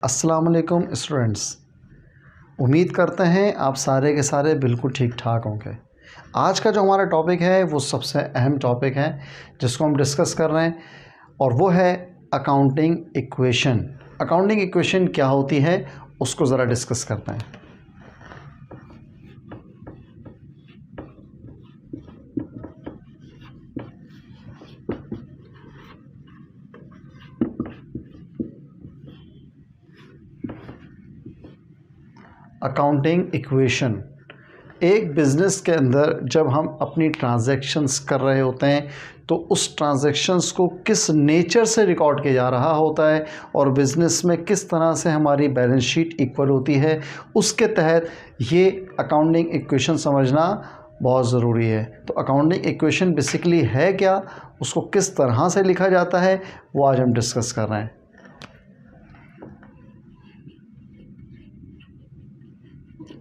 अस्सलाम वालेकुम स्टूडेंट्स। उम्मीद करते हैं आप सारे के सारे बिल्कुल ठीक ठाक होंगे। आज का जो हमारा टॉपिक है वो सबसे अहम टॉपिक है जिसको हम डिस्कस कर रहे हैं और वो है अकाउंटिंग इक्वेशन। अकाउंटिंग इक्वेशन क्या होती है उसको ज़रा डिस्कस करते हैं। अकाउंटिंग इक्वेशन एक बिज़नेस के अंदर जब हम अपनी ट्रांजैक्शंस कर रहे होते हैं तो उस ट्रांजैक्शंस को किस नेचर से रिकॉर्ड किया जा रहा होता है और बिज़नेस में किस तरह से हमारी बैलेंस शीट इक्वल होती है, उसके तहत ये अकाउंटिंग इक्वेशन समझना बहुत ज़रूरी है। तो अकाउंटिंग इक्वेशन बेसिकली है क्या, उसको किस तरह से लिखा जाता है, वो आज हम डिस्कस कर रहे हैं।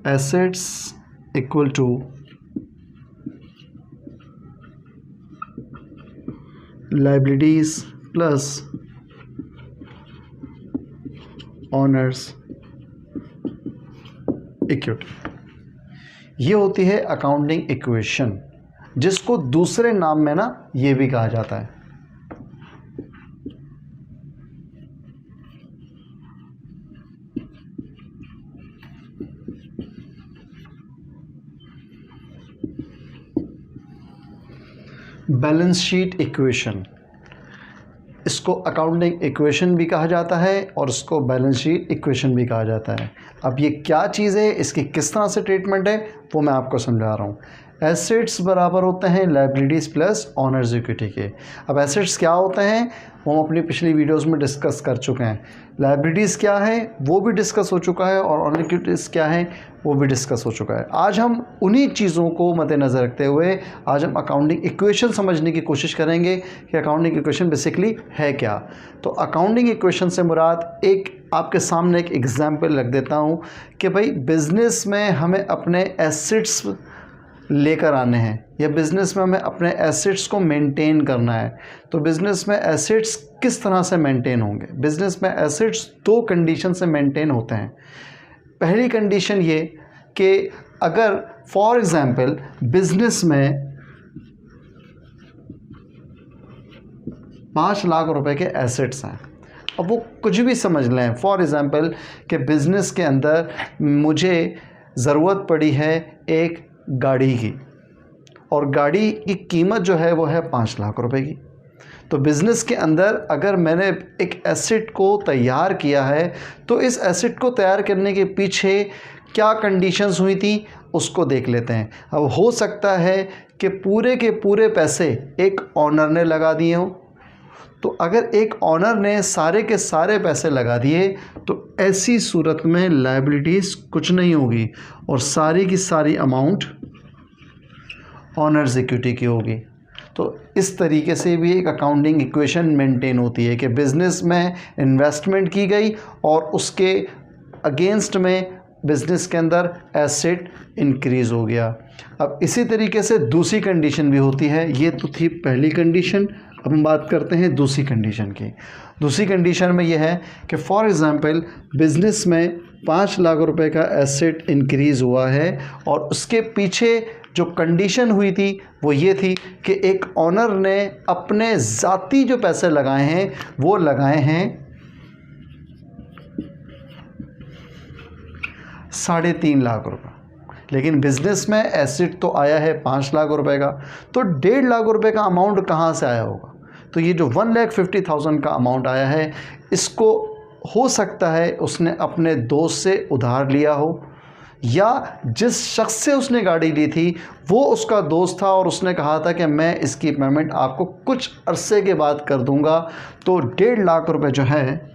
Assets equal to liabilities plus owner's equity, ये होती है अकाउंटिंग इक्वेशन, जिसको दूसरे नाम में ना ये भी कहा जाता है बैलेंस शीट इक्वेशन। इसको अकाउंटिंग इक्वेशन भी कहा जाता है और इसको बैलेंस शीट इक्वेशन भी कहा जाता है। अब ये क्या चीज़ है, इसकी किस तरह से ट्रीटमेंट है, वो मैं आपको समझा रहा हूँ। एसेट्स बराबर होते हैं लायबिलिटीज़ प्लस ऑनर्स इक्विटी के। अब एसेट्स क्या होते हैं वो हम अपनी पिछली वीडियोस में डिस्कस कर चुके हैं। लायबिलिटीज़ क्या है वो भी डिस्कस हो चुका है और ऑनर इक्विटीज़ क्या है वो भी डिस्कस हो चुका है। आज हम उन्हीं चीज़ों को मद्देनज़र रखते हुए आज हम अकाउंटिंग इक्वेशन समझने की कोशिश करेंगे कि अकाउंटिंग इक्वेशन बेसिकली है क्या। तो अकाउंटिंग इक्वेशन से मुराद, एक आपके सामने एक एग्जाम्पल रख देता हूँ कि भाई बिज़नेस में हमें अपने एसेट्स लेकर आने हैं या बिज़नेस में हमें अपने एसेट्स को मेंटेन करना है। तो बिज़नेस में एसेट्स किस तरह से मेंटेन होंगे? बिज़नेस में एसेट्स दो कंडीशन से मेंटेन होते हैं। पहली कंडीशन ये कि अगर फॉर एग्ज़ाम्पल बिज़नेस में 5 लाख रुपए के एसेट्स हैं, अब वो कुछ भी समझ लें। फॉर एग्ज़ाम्पल कि बिज़नेस के अंदर मुझे ज़रूरत पड़ी है एक गाड़ी की और गाड़ी की कीमत जो है वो है 5 लाख रुपए की। तो बिज़नेस के अंदर अगर मैंने एक एसेट को तैयार किया है तो इस एसेट को तैयार करने के पीछे क्या कंडीशंस हुई थी उसको देख लेते हैं। अब हो सकता है कि पूरे के पूरे पैसे एक ऑनर ने लगा दिए हों, तो अगर एक ऑनर ने सारे के सारे पैसे लगा दिए तो ऐसी सूरत में लायबिलिटीज़ कुछ नहीं होगी और सारी की सारी अमाउंट ऑनर्स इक्विटी की होगी। तो इस तरीके से भी एक अकाउंटिंग इक्वेशन मेंटेन होती है कि बिज़नेस में इन्वेस्टमेंट की गई और उसके अगेंस्ट में बिज़नेस के अंदर एसेट इंक्रीज़ हो गया। अब इसी तरीके से दूसरी कंडीशन भी होती है। ये तो थी पहली कंडीशन। अब हम बात करते हैं दूसरी कंडीशन की। दूसरी कंडीशन में यह है कि फॉर एग्ज़ाम्पल बिज़नेस में 5 लाख रुपए का एसेट इंक्रीज़ हुआ है और उसके पीछे जो कंडीशन हुई थी वो ये थी कि एक ऑनर ने अपने ज़ाती जो पैसे लगाए हैं वो लगाए हैं 3.5 लाख रुपए, लेकिन बिज़नेस में एसेट तो आया है 5 लाख रुपए का। तो 1.5 लाख रुपए का अमाउंट कहाँ से आया होगा? तो ये जो 1,50,000 का अमाउंट आया है, इसको हो सकता है उसने अपने दोस्त से उधार लिया हो या जिस शख्स से उसने गाड़ी ली थी वो उसका दोस्त था और उसने कहा था कि मैं इसकी पेमेंट आपको कुछ अरसे के बाद कर दूंगा। तो 1.5 लाख रुपए जो है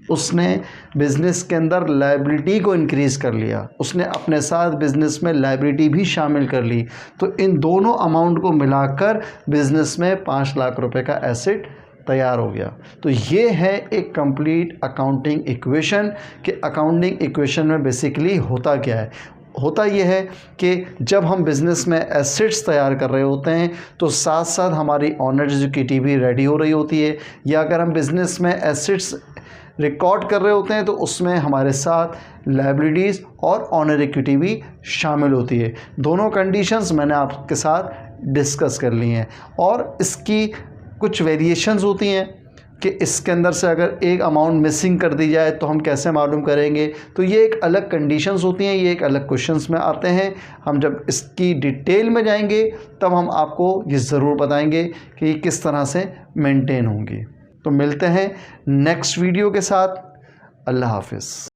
उसने बिज़नेस के अंदर लायबिलिटी को इंक्रीज़ कर लिया, उसने अपने साथ बिज़नेस में लायबिलिटी भी शामिल कर ली। तो इन दोनों अमाउंट को मिलाकर बिज़नेस में 5 लाख रुपए का एसेट तैयार हो गया। तो ये है एक कंप्लीट अकाउंटिंग इक्वेशन कि अकाउंटिंग इक्वेशन में बेसिकली होता क्या है। होता ये है कि जब हम बिज़नेस में एसेट्स तैयार कर रहे होते हैं तो साथ साथ हमारी ऑनर्स इक्विटी भी रेडी हो रही होती है, या अगर हम बिज़नेस में एसेट्स रिकॉर्ड कर रहे होते हैं तो उसमें हमारे साथ लायबिलिटीज़ और ऑनर इक्विटी भी शामिल होती है। दोनों कंडीशंस मैंने आपके साथ डिस्कस कर ली हैं, और इसकी कुछ वेरिएशंस होती हैं कि इसके अंदर से अगर एक अमाउंट मिसिंग कर दी जाए तो हम कैसे मालूम करेंगे। तो ये एक अलग कंडीशंस होती हैं, ये एक अलग क्वेश्चंस में आते हैं। हम जब इसकी डिटेल में जाएंगे तब हम आपको ये ज़रूर बताएंगे कि ये किस तरह से मेंटेन होंगी। तो मिलते हैं नेक्स्ट वीडियो के साथ। अल्लाह हाफ़िज़।